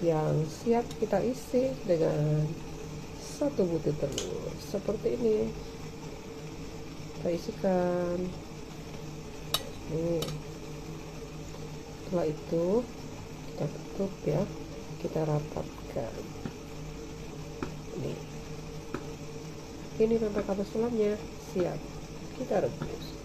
yang siap kita isi dengan 1 butir telur seperti ini. Kita isikan nih. Setelah itu kita tutup ya, kita rapatkan nih. Ini pempek kapus tulamnya siap kita rebus.